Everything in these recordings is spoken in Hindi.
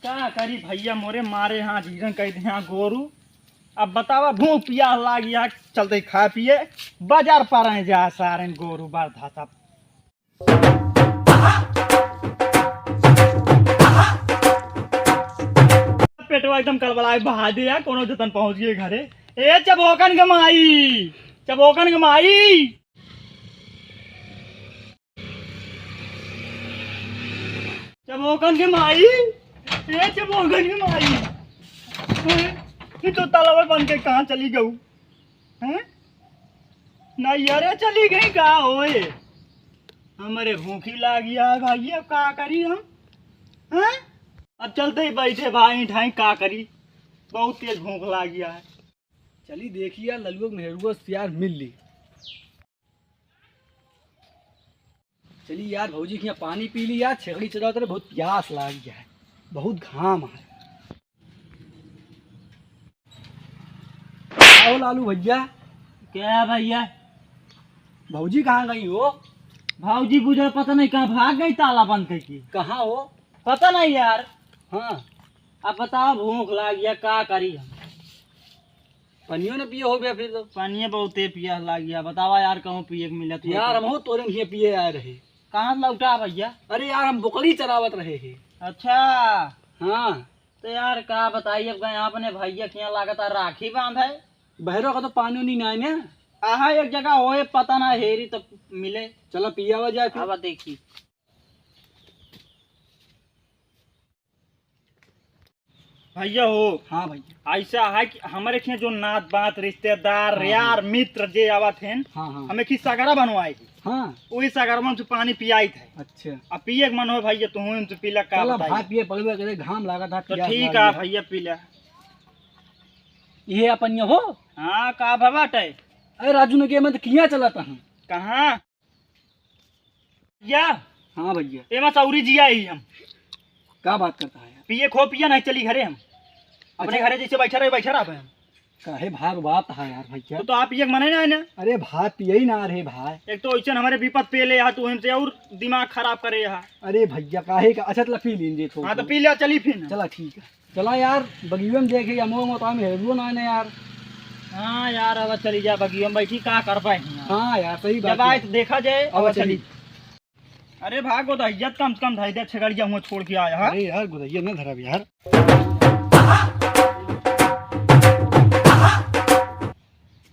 क्या करी भैया मोरे मारे हाँ जीवन कह दे हाँ गोरू। अब बतावा भूख पिया लाग या चलते खा पिए बाजार पर रहे जा सारे गोरू बार धाता पेटवा एकदम कलबलाए बहा दे या कोनो जतन पहुंच गए घरे। ए चबोकन गमाई चबोकन गमाई चबोकन गमाई ए चबोकन गमाई ये तो तालाब बन के कहाँ चली गऊ हैं? नहीं यार चली गई कहाँ होए हमारे भूखी लागी है भाई। अब का करी हम हैं? अब चलते ही बैठे भाई ठाई का करी बहुत तेज भूख लागी है। चली देखिए यार ललुआ नेहरुआ से यार मिल ली। चली यार भौजी के यहाँ पानी पी ली यार छेकड़ी चढ़ा तेरे बहुत प्यास लाग गया है बहुत घाम है। आओ लालू भैया। क्या भैया भौजी कहाँ गई हो? भाऊजी गुजर पता नहीं कहाँ भाग गई ताला बंद करके। कहाँ हो? पता नहीं यार। हाँ अब बताओ भूख लागी है का करी हम। पनियो ने पिए हो गया फिर तो। पानी बहुते पिया लागी है बतावा यार कहूँ पिए के मिलत यार हम हो तोरे ये पिए आए रहे। कहाँ लौटा भैया? अरे यार हम बकरी चरावत रहे हैं। अच्छा हाँ तो यार का बताइए अब गए अपने भैया के यहाँ लागत राखी बांध है बहरों का तो पानी नहीं ना है। आहा एक जगह होए पता ना हेरी तो मिले। चलो पिया जाए फिर। अब देखी भैया हो। हाँ भैया ऐसा है कि हमारे यहाँ जो नात बात रिश्तेदार हाँ, यार मित्र जे आवत हैं हाँ हाँ हमें की सगरा बनवाई थी। हाँ वही सगरा में से पानी पियाई थे। अच्छा अब पिए के मन हो भैया तू तो पीला का चलो बताइए। भाई पिए पड़वे करे घाम लगा था तो ठीक है भैया पीला। ये अपन ये हो। हाँ का भवाट है? अरे राजू ने के मैं तो किया चलाता हूँ। कहाँ या हाँ भैया एमा चौरी जिया ही हम क्या बात करता है यार? पिए खो पिया नहीं चली घरे हम अपने अच्छा। घरे जैसे बैठा रहे हम। काहे भाग बात है यार भैया। तो आप पिए मने ना ना। अरे भाई पिए ही ना रे भाई। एक तो ऐसा हमारे विपद पे ले तू हमसे और दिमाग खराब करे यहाँ। अरे भैया काहे का अच्छा चला पी लीजिए थोड़ा। हाँ तो पी लिया चली फिर। चला ठीक है चला यार बगीचे में देखे अमो मत में हेरुआ ना है यार। हाँ यार अब चली जा बगिया में बैठी का कर पाए। हाँ यार सही बात जब आए है। तो देखा जाए अब अब चली। चली। अरे भागो तो इज्जत कम से कम धाई दे छगड़िया हुआ छोड़ के आया। अरे यार गुदैया ना धरा यार।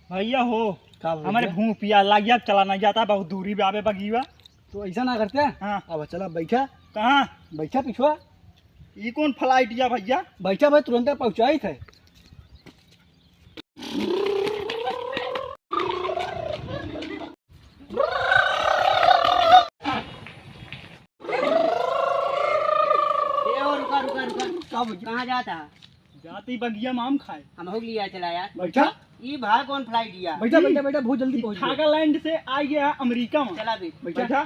भैया हो का हमारे भूख पिया लग गया चला नहीं जाता बहुत दूरी पे आवे बगीवा। तो ऐसा ना करते हैं। हाँ अब चला बैठा कहाँ बैठा पिछुआ ये कौन फ्लाइट या भैया? बैठा भाई तुरंत पहुँचाई थे। कहाँ जाता? जाती बगिया में आम खाए। हम हो लिया चला यार। बैठा ये भाई कौन फ्लाइट दिया? बैठा बैठा बैठा बहुत जल्दी पहुँच गया। नागालैंड से आ गया अमेरिका में। चला भी बैठा बैठा